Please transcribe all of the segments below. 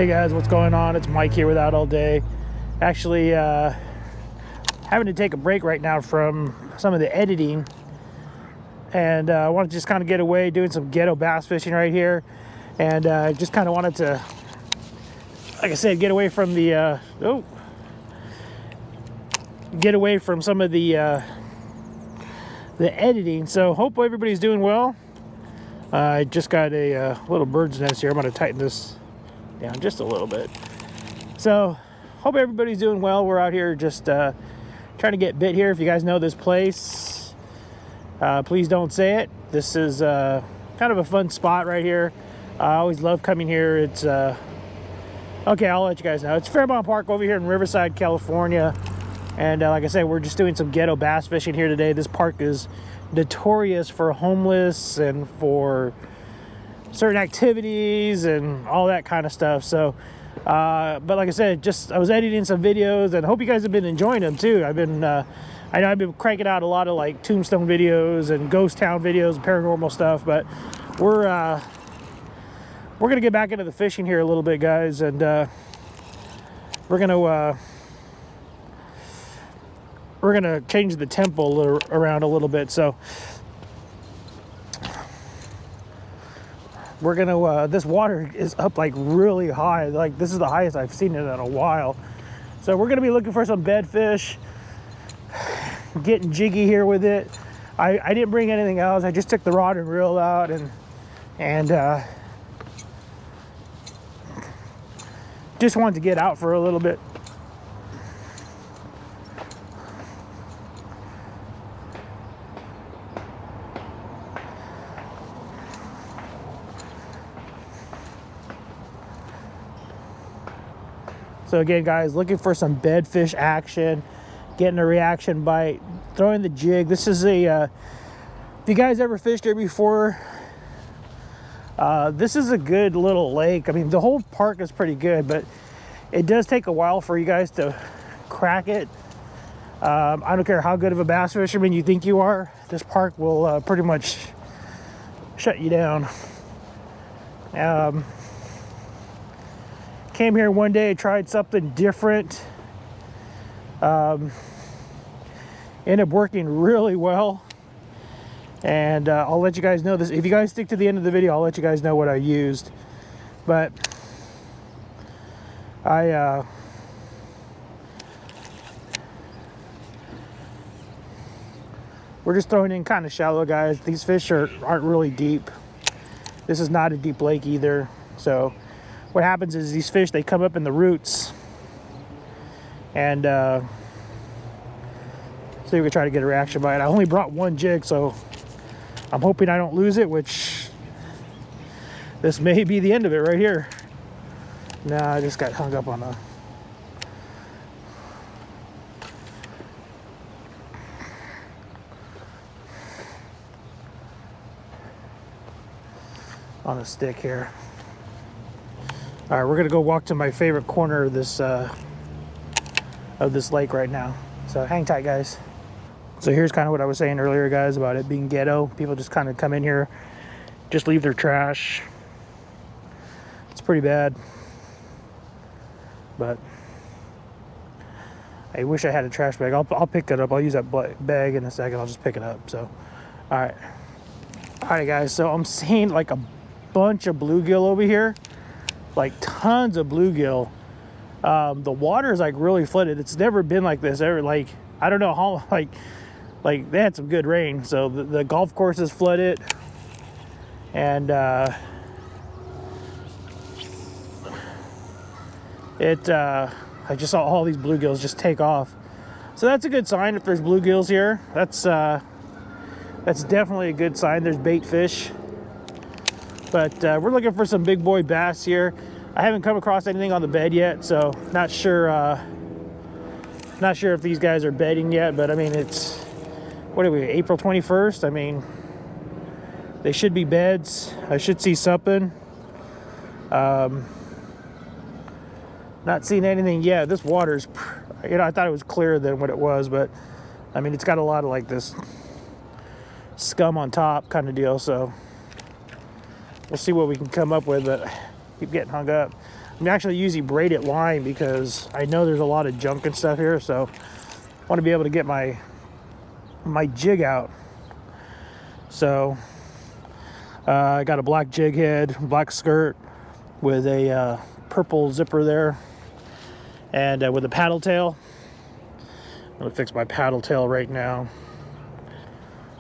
Hey guys, what's going on? It's Mike here with Out All Day. Actually, having to take a break right now from some of the editing, and I want to just kind of get away doing some ghetto bass fishing right here, and just kind of wanted to, like I said, get away from the get away from some of the editing. So hope everybody's doing well. I just got a little bird's nest here. I'm going to tighten this down just a little bit. So hope everybody's doing well. We're out here just trying to get bit here. If you guys know this place, please don't say it. This is kind of a fun spot right here. I always love coming here. It's okay, I'll let you guys know. It's Fairmont Park over here in Riverside, California. And like I said, we're just doing some ghetto bass fishing here today. This park is notorious for homeless and for certain activities and all that kind of stuff. So but like I said, I was editing some videos, and I hope you guys have been enjoying them too. I know I've been cranking out a lot of like tombstone videos and ghost town videos and paranormal stuff, but we're gonna get back into the fishing here a little bit, guys, and we're gonna change the tempo around a little bit. So we're gonna this water is up like really high. Like this is the highest I've seen it in a while. So we're gonna be looking for some bedfish, getting jiggy here with it. I didn't bring anything else. I just took the rod and reel out, and just wanted to get out for a little bit. So again, guys, looking for some bedfish action, getting a reaction bite, throwing the jig. This is if you guys ever fished here before, this is a good little lake. I mean, the whole park is pretty good, but it does take a while for you guys to crack it. I don't care how good of a bass fisherman you think you are, this park will pretty much shut you down. Came here one day, tried something different. Ended up working really well. And I'll let you guys know this. If you guys stick to the end of the video, I'll let you guys know what I used. But we're just throwing in kind of shallow, guys. These fish aren't really deep. This is not a deep lake either. So what happens is these fish, they come up in the roots, and so you can try to get a reaction bite. I only brought one jig, so I'm hoping I don't lose it, which this may be the end of it right here. Nah, I just got hung up on a stick here. All right, we're gonna go walk to my favorite corner of this lake right now. So hang tight, guys. So here's kind of what I was saying earlier, guys, about it being ghetto. People just kind of come in here, just leave their trash. It's pretty bad. But I wish I had a trash bag. I'll pick it up. I'll use that bag in a second. I'll just pick it up. So, all right, guys. So I'm seeing like a bunch of bluegill over here. Like tons of bluegill. The water is like really flooded. It's never been like this ever. Like I don't know how. Like they had some good rain, so the golf course is flooded, and I just saw all these bluegills just take off. So that's a good sign if there's bluegills here. That's definitely a good sign. There's bait fish. But we're looking for some big boy bass here. I haven't come across anything on the bed yet, so not sure if these guys are bedding yet. But I mean, it's, what are we, April 21st? I mean, they should be beds. I should see something. Not seeing anything yet. This water's, I thought it was clearer than what it was, but I mean, it's got a lot of like this scum on top kind of deal. So we'll see what we can come up with, but keep getting hung up. I'm actually using braided line because I know there's a lot of junk and stuff here, so I want to be able to get my jig out. So I got a black jig head, black skirt with a purple zipper there, and with a paddle tail. I'm gonna fix my paddle tail right now.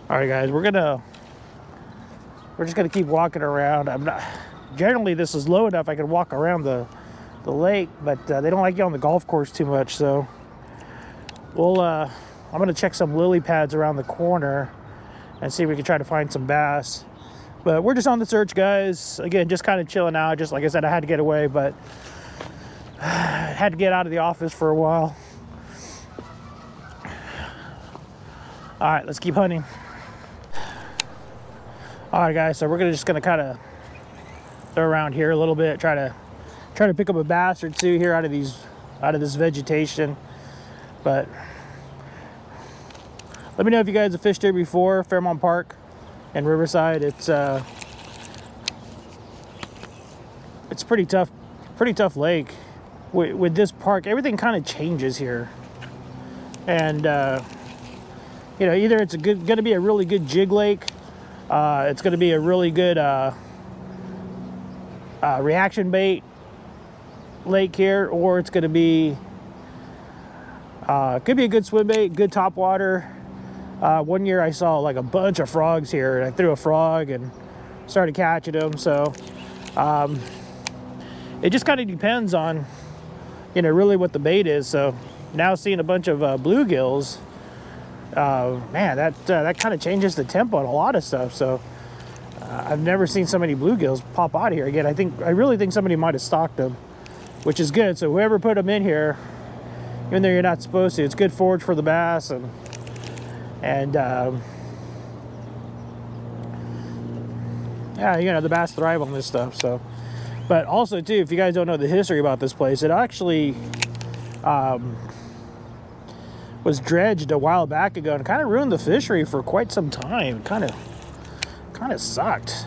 All right, guys, we're just gonna keep walking around. Generally this is low enough I can walk around the lake, but they don't like you on the golf course too much, so I'm gonna check some lily pads around the corner and see if we can try to find some bass. But we're just on the search, guys. Again, just kind of chilling out. Just like I said, I had to get away, but I had to get out of the office for a while. All right, let's keep hunting. All right, guys, so we're just gonna kind of throw around here a little bit, try to pick up a bass or two here out of this vegetation. But let me know if you guys have fished here before. Fairmont Park in Riverside. It's pretty tough lake. With this park, everything kind of changes here, and you know, either it's going to be a really good jig lake, it's going to be a really good reaction bait lake here, or it's going to be could be a good swim bait, good top water. One year I saw like a bunch of frogs here, and I threw a frog and started catching them. So it just kind of depends on, you know, really what the bait is. So now seeing a bunch of bluegills, man, that kind of changes the tempo on a lot of stuff. So I've never seen so many bluegills pop out of here again. I really think somebody might have stocked them, which is good. So whoever put them in here, even though you're not supposed to, it's good forage for the bass, and yeah, you know, the bass thrive on this stuff. So, but also too, if you guys don't know the history about this place, it actually was dredged a while back ago and kind of ruined the fishery for quite some time. Kind of sucked.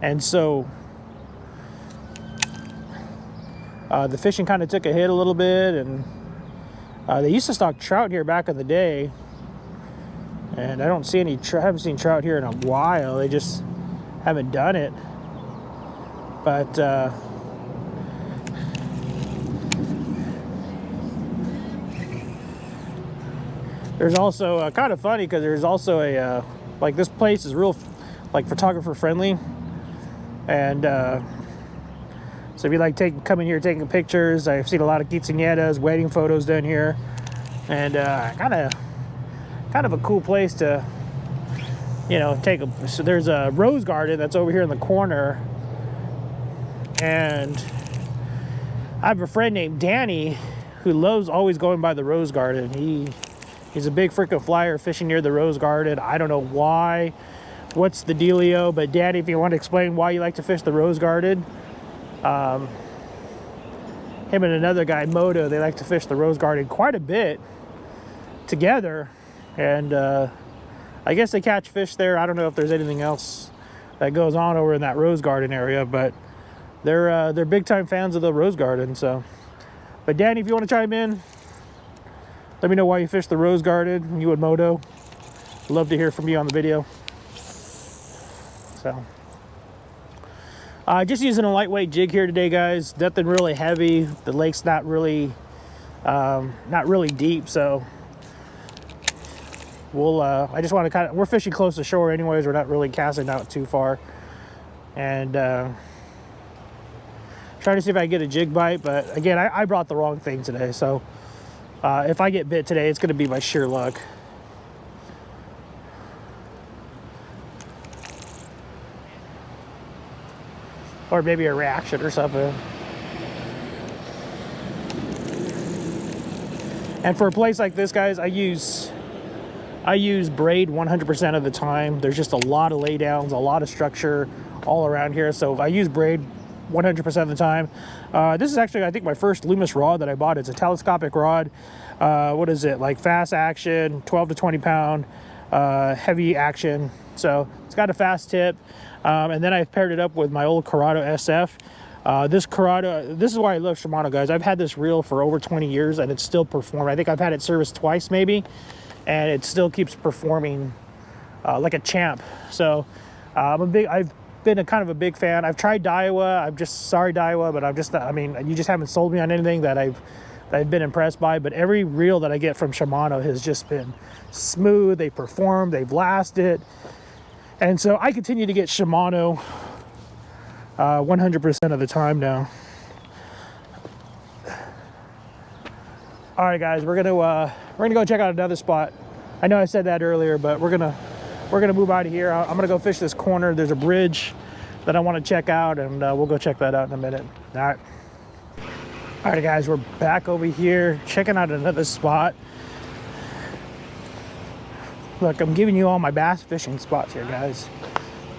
And so the fishing kind of took a hit a little bit, and they used to stock trout here back in the day, and I don't see any haven't seen trout here in a while. They just haven't done it. But there's also kind of funny, because there's also a like, this place is real like photographer friendly, and so if you like coming here taking pictures, I've seen a lot of quinceañeras, wedding photos done here, and kind of a cool place to, you know, take a. So there's a rose garden that's over here in the corner, and I have a friend named Danny who loves always going by the rose garden. He's a big freaking flyer fishing near the rose garden. I don't know why, what's the dealio, but Danny, if you want to explain why you like to fish the rose garden. Him and another guy, Moto, they like to fish the rose garden quite a bit together, and I guess they catch fish there. I don't know if there's anything else that goes on over in that rose garden area, but they're big time fans of the rose garden. So, but Danny, if you want to chime in, let me know why you fish the rose garden, you and Moto. Love to hear from you on the video. So just using a lightweight jig here today, guys. Nothing really heavy. The lake's not really deep, so we'll I just want to we're fishing close to shore anyways. We're not really casting out too far, and trying to see if I can get a jig bite. But again, I brought the wrong thing today, so if I get bit today, it's going to be by sheer luck. Or maybe a reaction or something. And for a place like this, guys, I use braid 100% of the time. There's just a lot of laydowns, a lot of structure all around here. So I use braid 100% of the time. This is actually, I think, my first Loomis rod that I bought. It's a telescopic rod. What is it? Like fast action, 12 to 20 pound, heavy action. So it's got a fast tip. And then I've paired it up with my old Corrado SF. This is why I love Shimano, guys. I've had this reel for over 20 years and it's still performing. I think I've had it serviced twice maybe, and it still keeps performing like a champ. So I've been kind of a big fan. I've tried Daiwa. I'm just sorry, Daiwa, but I'm just not, I mean, you just haven't sold me on anything that I've been impressed by. But every reel that I get from Shimano has just been smooth. They perform, they've lasted. And so I continue to get Shimano 100% of the time now. All right, guys, we're gonna go check out another spot. I know I said that earlier, but we're gonna move out of here. I'm gonna go fish this corner. There's a bridge that I want to check out, and we'll go check that out in a minute. All right, guys, we're back over here checking out another spot. Look, I'm giving you all my bass fishing spots here, guys.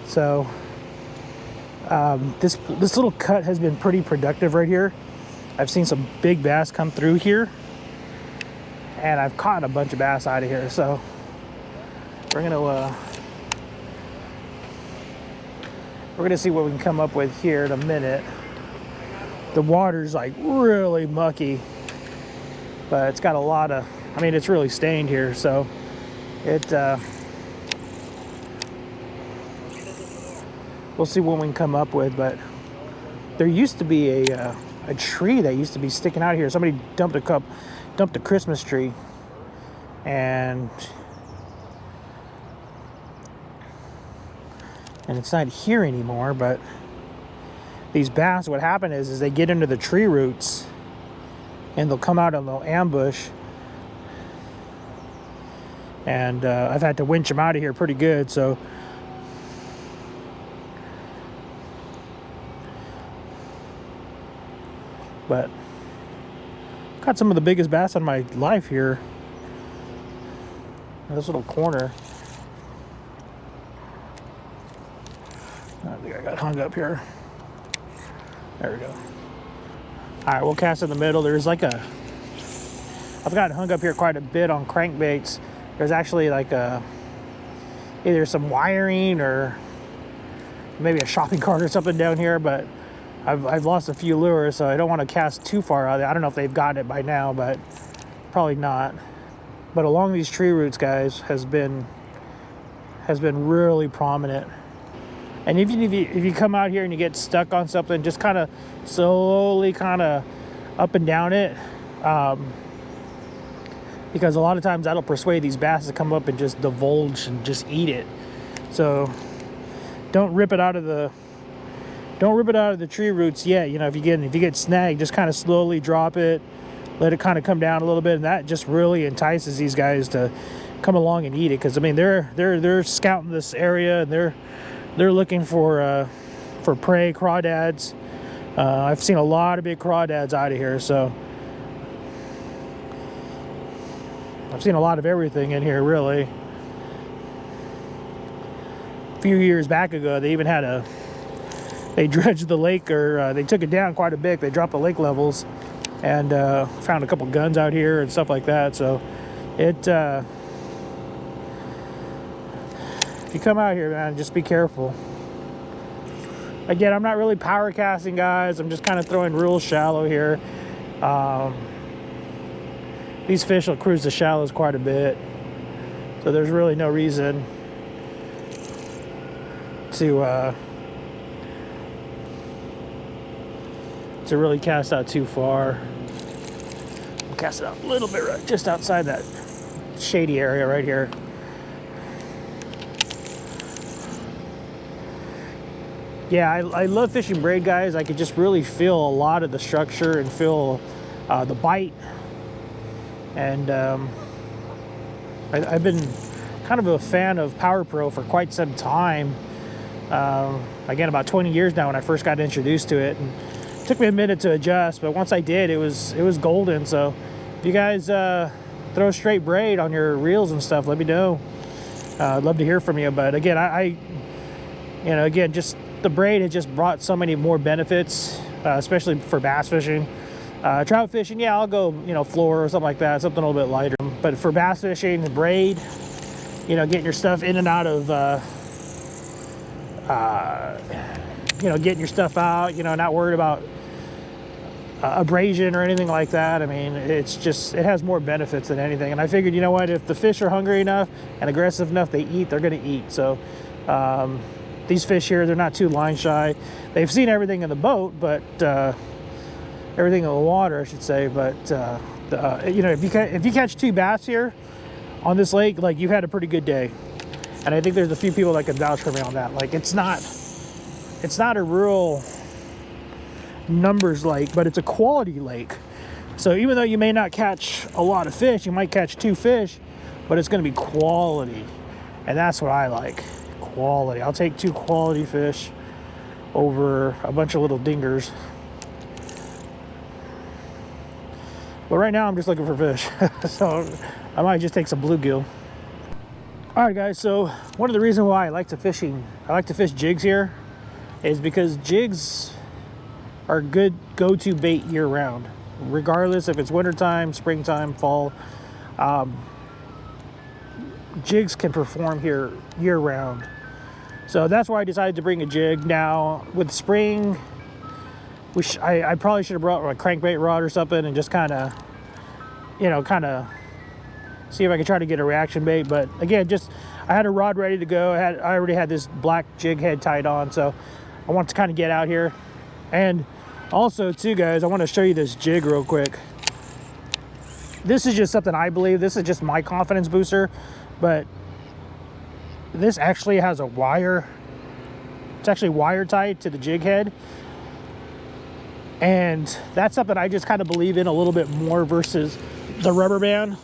So this little cut has been pretty productive right here. I've seen some big bass come through here, and I've caught a bunch of bass out of here. So we're gonna see what we can come up with here in a minute. The water's like really mucky, but it's got a lot of, I mean, it's really stained here, so we'll see what we can come up with. But there used to be a tree that used to be sticking out here. Somebody dumped a Christmas tree, and it's not here anymore. But these bass, what happened is they get into the tree roots and they'll come out and they'll ambush. And I've had to winch them out of here pretty good. So but caught some of the biggest bass in my life here in this little corner. I think I got hung up here. There we go. All right, we'll cast in the middle. There's like I've gotten hung up here quite a bit on crankbaits. There's actually like either some wiring or maybe a shopping cart or something down here, but I've lost a few lures, so I don't want to cast too far out there. I don't know if they've gotten it by now, but probably not. But along these tree roots, guys, has been really prominent. And if you come out here and you get stuck on something, just kind of slowly kind of up and down it, because a lot of times that'll persuade these bass to come up and just divulge and just eat it. So don't rip it out of the tree roots yet. You know, if you get snagged, just kind of slowly drop it, let it kind of come down a little bit, and that just really entices these guys to come along and eat it. Because I mean, they're scouting this area, and they're looking for prey, crawdads. I've seen a lot of big crawdads out of here, so I've seen a lot of everything in here, really. A few years back ago, they even had they dredged the lake, or they took it down quite a bit. They dropped the lake levels and found a couple guns out here and stuff like that. So if you come out here, man, just be careful. Again, I'm not really power casting, guys. I'm just kind of throwing real shallow here. These fish will cruise the shallows quite a bit, so there's really no reason to really cast out too far. I'll cast it out a little bit right just outside that shady area right here. Yeah, I love fishing braid, guys. I could just really feel a lot of the structure and feel the bite. And I've been kind of a fan of Power Pro for quite some time. Again, about 20 years now when I first got introduced to it. And it took me a minute to adjust, but once I did, it was golden. So if you guys throw straight braid on your reels and stuff, let me know. I'd love to hear from you. But again, again, just the braid has just brought so many more benefits, especially for bass fishing. Trout fishing, yeah, I'll go, floor or something like that, something a little bit lighter. But for bass fishing, the braid, getting your stuff in and out of you know, getting your stuff out, you know, not worried about abrasion or anything like that. I mean, it's just, it has more benefits than anything. And I figured, you know what, if the fish are hungry enough and aggressive enough, they eat, they're going to eat. So these fish here, they're not too line shy. They've seen everything in the boat, but everything in the water, I should say. But you know, if you catch 2 bass here on this lake, like, you've had a pretty good day. And I think there's a few people that can vouch for me on that. Like, it's not a real numbers lake, but it's a quality lake. So even though you may not catch a lot of fish, you might catch 2 fish, but it's going to be quality. And that's what I like, quality. I'll take 2 quality fish over a bunch of little dingers. But right now I'm just looking for fish. So I might just take some bluegill. All right, guys, so one of the reasons why I like to fish jigs here is because jigs are good go-to bait year-round, regardless if it's wintertime, springtime, fall. Jigs can perform here year-round. So that's why I decided to bring a jig. Now, with spring, I probably should have brought a crankbait rod or something and just kind of, you know, see if I could try to get a reaction bait. But again, I had a rod ready to go. I already had this black jig head tied on, so I want to kind of get out here. And also too, guys, I want to show you this jig real quick. This is just something I believe. This is just my confidence booster, but this actually has a wire. It's actually wire tied to the jig head. And that's something I just kind of believe in a little bit more versus the rubber band.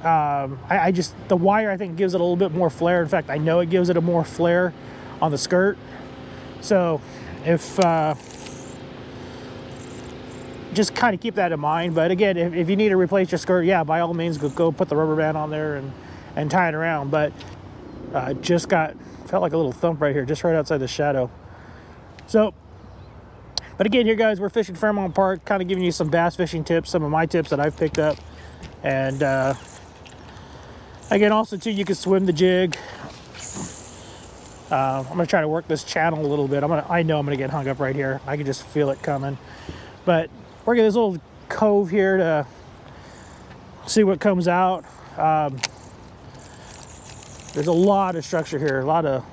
The wire, I think, gives it a little bit more flair. In fact, I know it gives it a more flair on the skirt. So if just kind of keep that in mind. But again, if you need to replace your skirt, yeah, by all means, go put the rubber band on there and tie it around. But felt like a little thump right here, just right outside the shadow. So, but again, here, guys, we're fishing Fairmont Park, kind of giving you some bass fishing tips, some of my tips that I've picked up. And again, also too, you can swim the jig. I'm gonna try to work this channel a little bit. I know I'm gonna get hung up right here. I can just feel it coming. But we're getting this little cove here to see what comes out. There's a lot of structure here. A lot of,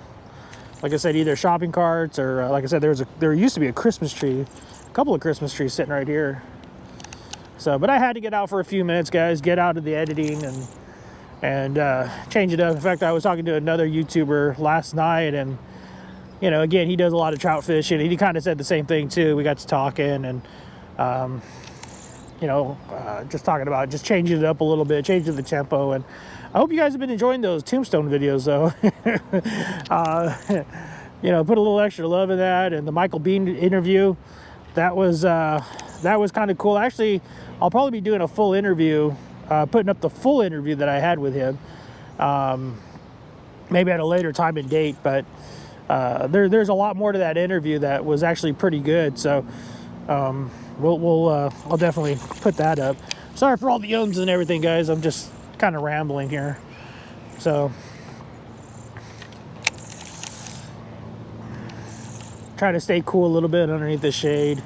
like I said, either shopping carts or, like I said, there used to be a Christmas tree, a couple of Christmas trees sitting right here. So, but I had to get out for a few minutes, guys. Get out of the editing and change it up. In fact, I was talking to another YouTuber last night, and you know, again, he does a lot of trout fishing, and he kind of said the same thing too. We got to talking, and you know, just talking about just changing it up a little bit, changing the tempo. And I hope you guys have been enjoying those tombstone videos, though. You know, put a little extra love in that. And the Michael Bean interview, that was kind of cool. Actually, I'll probably be doing a full interview, putting up the full interview that I had with him, maybe at a later time and date. But there's a lot more to that interview that was actually pretty good. So I'll definitely put that up. Sorry for all the ums and everything, guys. I'm just kind of rambling here. So try to stay cool a little bit underneath the shade.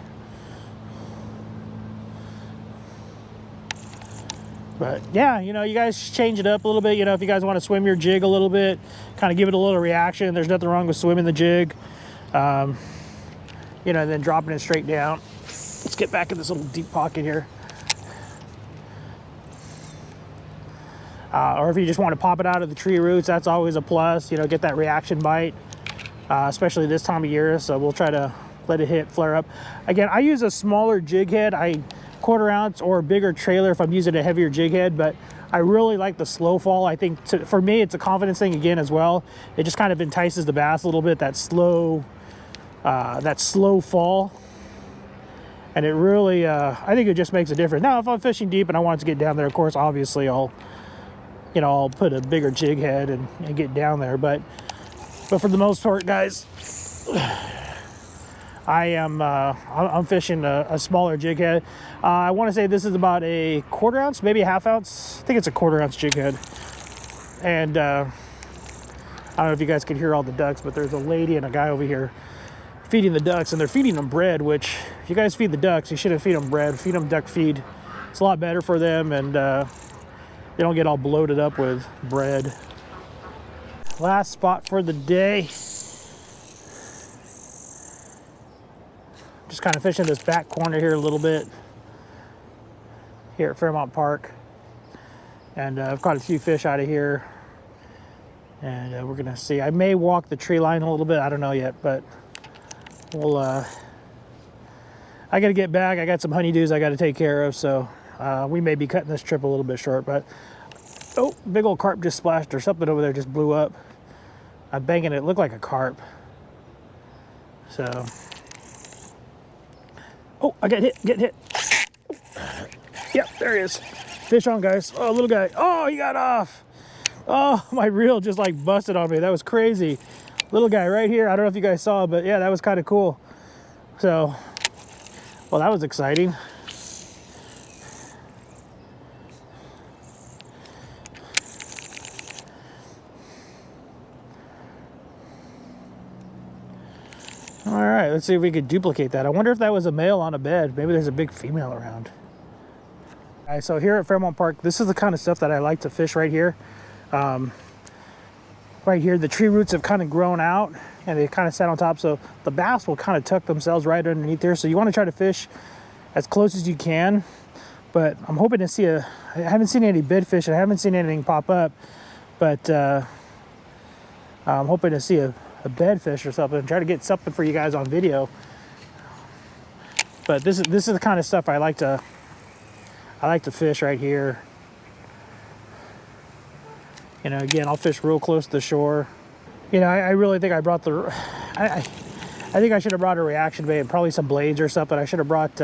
But yeah, you know, you guys change it up a little bit. You know, if you guys want to swim your jig a little bit, kind of give it a little reaction. There's nothing wrong with swimming the jig. You know, and then dropping it straight down. Let's get back in this little deep pocket here. Or if you just want to pop it out of the tree roots, that's always a plus. You know, get that reaction bite, especially this time of year. So we'll try to let it flare up. Again, I use a smaller jig head. 1/4 ounce or a bigger trailer if I'm using a heavier jig head, but I really like the slow fall. I think for me, it's a confidence thing again as well. It just kind of entices the bass a little bit, that slow fall. And it really, I think it just makes a difference. Now, if I'm fishing deep and I want it to get down there, of course, obviously I'll put a bigger jig head and get down there. But for the most part, guys, I'm fishing a smaller jig head. I want to say this is about a 1/4 ounce, maybe a 1/2 ounce. I think it's a 1/4 ounce jig head. And I don't know if you guys could hear all the ducks, but there's a lady and a guy over here feeding the ducks, and they're feeding them bread, which if you guys feed the ducks, you shouldn't feed them bread. Feed them duck feed. It's a lot better for them, and they don't get all bloated up with bread. Last spot for the day. Just kind of fishing this back corner here a little bit here at Fairmont Park. And I've caught a few fish out of here. And we're gonna see. I may walk the tree line a little bit. I don't know yet, but we'll, I gotta get back. I got some honeydews I gotta take care of, so we may be cutting this trip a little bit short, but oh, big old carp just splashed, or something over there just blew up. I'm banking it looked like a carp. So, oh, I got hit, getting hit. Yep, there he is. Fish on, guys. Oh, little guy. Oh, he got off. Oh, my reel just like busted on me. That was crazy. Little guy right here. I don't know if you guys saw, but yeah, that was kind of cool. So, well, that was exciting. All right, let's see if we could duplicate that. I wonder if that was a male on a bed. Maybe there's a big female around. All right, so here at Fairmont Park, this is the kind of stuff that I like to fish right here. Right here, the tree roots have kind of grown out and they kind of sat on top, so the bass will kind of tuck themselves right underneath there. So you want to try to fish as close as you can, but I'm hoping to see I haven't seen any bed fish, I haven't seen anything pop up, but I'm hoping to see a bed fish or something, try to get something for you guys on video. But this is the kind of stuff I like to fish right here. You know, again, I'll fish real close to the shore. You know, I really think I brought the, I think I should have brought a reaction bait and probably some blades or something. I should have brought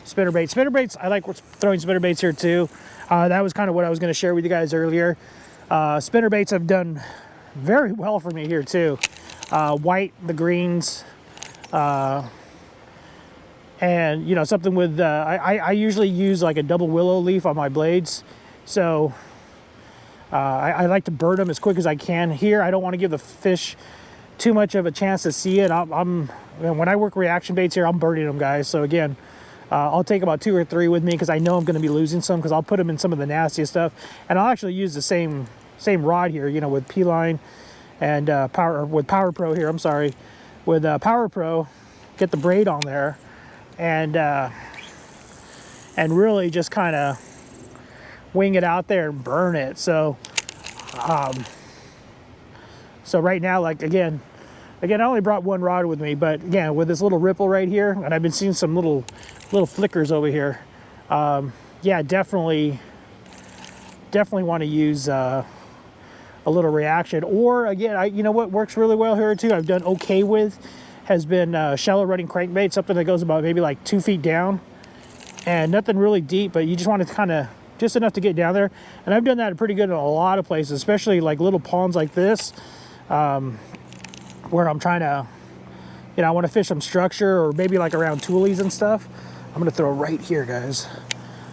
spinner baits. Spinner baits, I like throwing spinner baits here too. That was kind of what I was going to share with you guys earlier. Spinner baits have done very well for me here too. White, the greens, and you know, something with, I usually use like a double willow leaf on my blades. So I like to burn them as quick as I can. Here, I don't want to give the fish too much of a chance to see it. When I work reaction baits here, I'm burning them, guys. So again, I'll take about 2 or 3 with me because I know I'm going to be losing some, because I'll put them in some of the nastiest stuff. And I'll actually use the same rod here, you know, with P-line and with Power Pro here. I'm sorry, with Power Pro, get the braid on there, and really just kind of wing it out there and burn it. So so right now, like again I only brought 1 rod with me, but again, with this little ripple right here, and I've been seeing some little flickers over here. Yeah, definitely want to use a little reaction. Or again, you know what works really well here too, I've done okay with, has been shallow running crankbait, something that goes about maybe like 2 feet down, and nothing really deep, but you just want to kind of just enough to get down there. And I've done that pretty good in a lot of places, especially like little ponds like this, where I'm trying to, you know, I want to fish some structure, or maybe like around toolies and stuff. I'm going to throw right here, guys.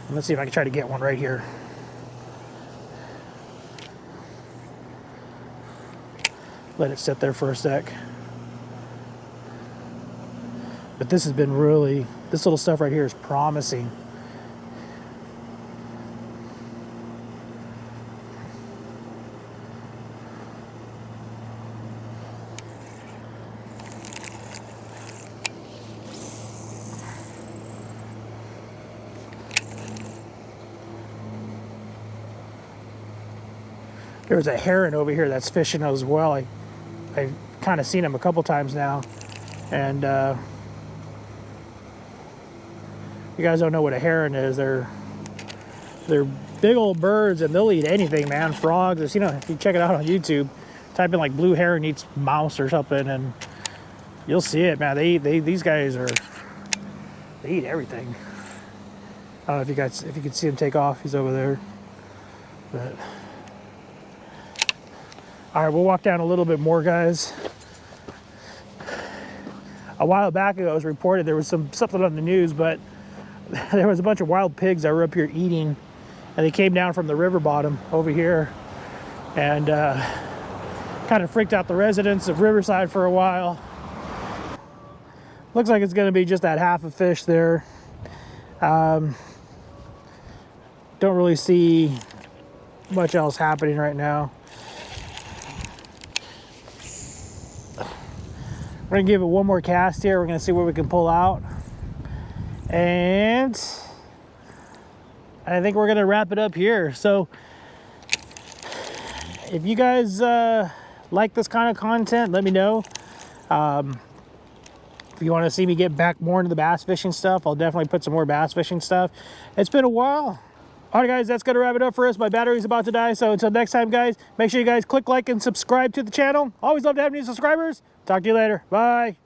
And let's see if I can try to get one right here. Let it sit there for a sec. But this has been really, this little stuff right here is promising. There's a heron over here that's fishing as well. I've kind of seen him a couple times now. And you guys don't know what a heron is. They're big old birds, and they'll eat anything, man. Frogs. You know, if you check it out on YouTube, type in like blue heron eats mouse or something, and you'll see it, man. These guys they eat everything. I don't know if you can see him take off. He's over there. But all right, we'll walk down a little bit more, guys. A while back ago, it was reported there was something on the news, but there was a bunch of wild pigs that were up here eating, and they came down from the river bottom over here, and Kind of freaked out the residents of Riverside for a while. Looks like it's going to be just that half a fish there. Don't really see much else happening right now. We're going to give it one more cast here. We're going to see what we can pull out. And I think we're going to wrap it up here. So if you guys like this kind of content, let me know. If you want to see me get back more into the bass fishing stuff, I'll definitely put some more bass fishing stuff. It's been a while. All right, guys, that's going to wrap it up for us. My battery's about to die. So until next time, guys, make sure you guys click like and subscribe to the channel. Always love to have new subscribers. Talk to you later. Bye.